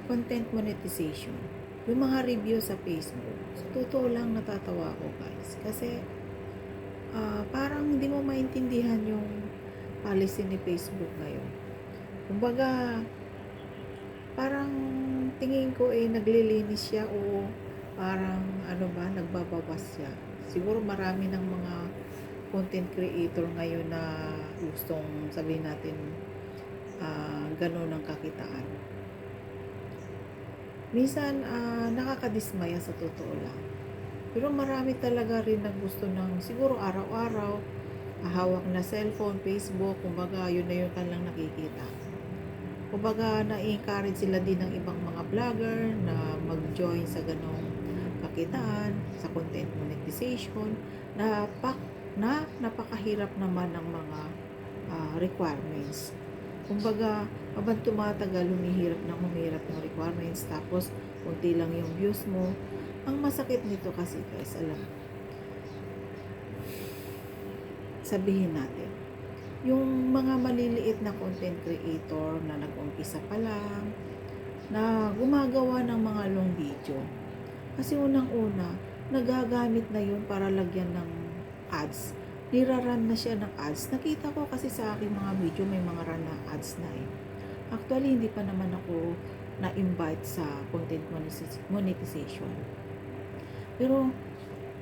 content monetization. Yung mga review sa Facebook. Sa totoo lang natatawa ako guys. Kasi parang hindi mo maintindihan yung policy ni Facebook ngayon. Kumbaga, parang tingin ko naglilinis siya o parang nagbabawas siya. Siguro marami ng mga content creator ngayon na gustong sabihin natin ganun ang kakitaan. Minsan nakakadismaya sa totoo lang. Pero marami talaga rin na gusto ng siguro araw-araw hawak na cellphone, Facebook, kumbaga yun na yun kanilang nakikita. Kumbaga na-encourage sila din ng ibang mga vlogger na mag-join sa ganong kakitaan, sa content monetization, na napakahirap naman ng mga requirements. Kumbaga, habang tumatagal, humihirap ng requirements, tapos kunti lang yung views mo. Ang masakit nito kasi guys, sabihin natin, yung mga maliliit na content creator na nag-umpisa pa lang, na gumagawa ng mga long video. Kasi unang-una, nagagamit na yun para lagyan ng ads. Niraran na siya ng ads. Nakita ko kasi sa aking mga video, may mga run na ads na Actually, hindi pa naman ako na-invite sa content monetization. Pero,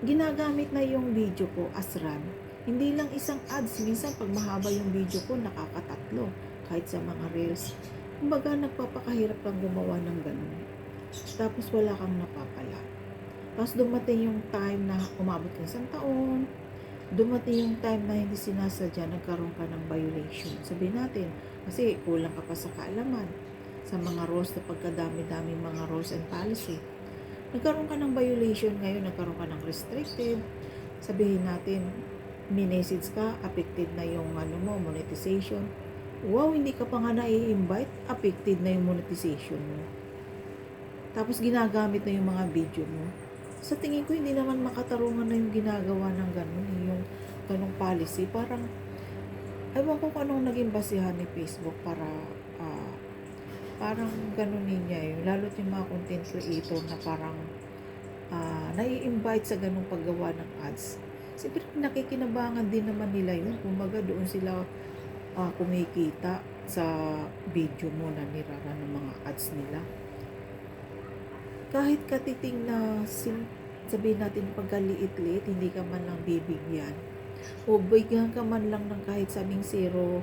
ginagamit na yung video ko as run. Hindi lang isang ads. Minsan, pag mahaba yung video ko, nakakatatlo. Kahit sa mga reels. Kumbaga, nagpapakahirap kang gumawa ng ganun. Tapos, wala kang napapala. Tapos, dumating yung time na umabot ka isang taon. Dumating yung time na hindi sinasadya, nagkaroon ka ng violation. Sabihin natin, kasi kulang ka pa sa kaalaman sa mga rules na pagkadami-dami mga rules and policy. Nagkaroon ka ng violation ngayon, nagkaroon ka ng restricted. Sabihin natin, minessage ka, affected na yung monetization. Wow, hindi ka pa nga na-i-invite, affected na yung monetization mo. Tapos ginagamit na yung mga video mo. Sa tingin ko, hindi naman makatarungan na yung ginagawa ng ganun, yung ganung policy. Parang, ewan ko kung anong naging basihan ni Facebook para parang ganunin niya yun. Lalo't yung mga content creator na parang nai-invite sa ganung paggawa ng ads. Siyempre, nakikinabangan din naman nila yun. Kumbaga, doon sila kumikita sa video mo na nirara ng mga ads nila. Kahit katiting na sabihin natin pagkaliit-liit, hindi ka man lang bibigyan. O bigyan ka man lang ng kahit sabing $0.0,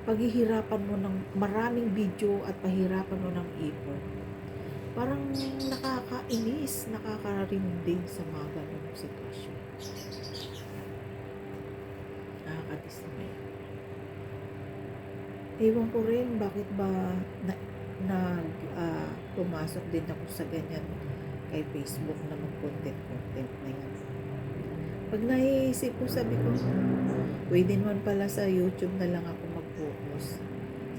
paghihirapan mo ng maraming video at pahirapan mo ng effort. Parang nakakainis, nakakarinding sa mga ganong sitwasyon. Nakakadismay. Ewan ko rin bakit ba pumasok din ako sa ganyan kay Facebook na mag-content na yan. Pag naiisip ko, sabi ko, pwede naman pala sa YouTube na lang ako mag-focus.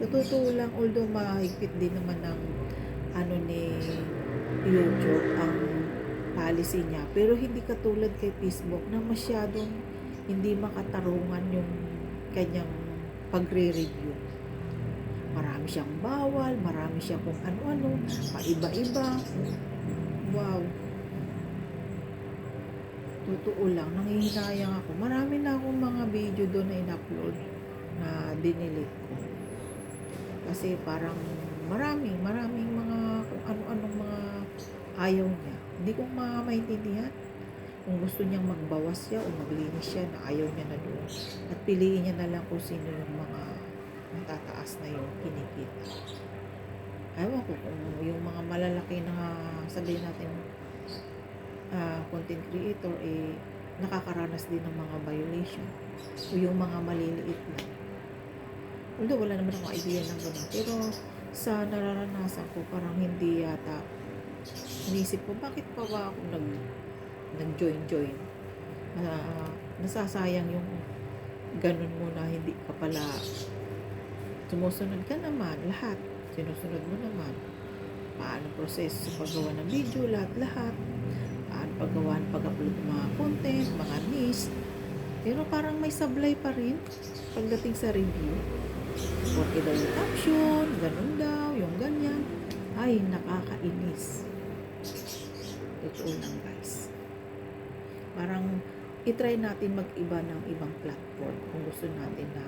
Sa totoo lang, although mahigpit din naman ng ni YouTube ang policy niya, pero hindi katulad kay Facebook na masyadong hindi makatarungan yung kanyang pagre-review. Marami siyang bawal, marami siyang kung ano-ano, paiba-iba. Wow. Totoo lang, nangihinayang ako. Marami na akong mga video doon na in-upload na dinilit ko. Kasi parang maraming mga kung ano-anong mga ayaw niya. Hindi ko maintindihan. Kung gusto niyang magbawas siya o maglinis siya na ayaw niya na doon. At piliin niya na lang kung sino yung mga matataas na yung kinikita. Ewan ko kung yung mga malalaki na sabihin natin content creator nakakaranas din ng mga violation o yung mga maliliit na. Although wala naman akong idea ng gano'n, pero sa nararanasan ko parang hindi yata. Inisip ko, bakit pa ba ako nag-join? Nasasayang yung ganun mo na hindi ka pala sumusunod ka naman, lahat. Sinusunod mo naman. Paano proseso sa paggawa ng video, lahat. Paano pag-upload ng mga content, mga niche. Pero parang may sablay pa rin pagdating sa review. Porque daw yung caption, ganun daw, yung ganyan. Ay, nakakainis. Totoo lang guys. Parang itry natin mag-iba ng ibang platform kung gusto natin na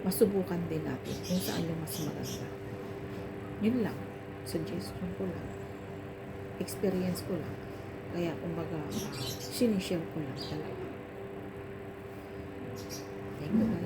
masubukan din natin kung saan yung mas maganda. Yun lang. Suggestion ko lang. Experience ko lang. Kaya kumbaga, sinishare ko lang talaga. Thank you guys.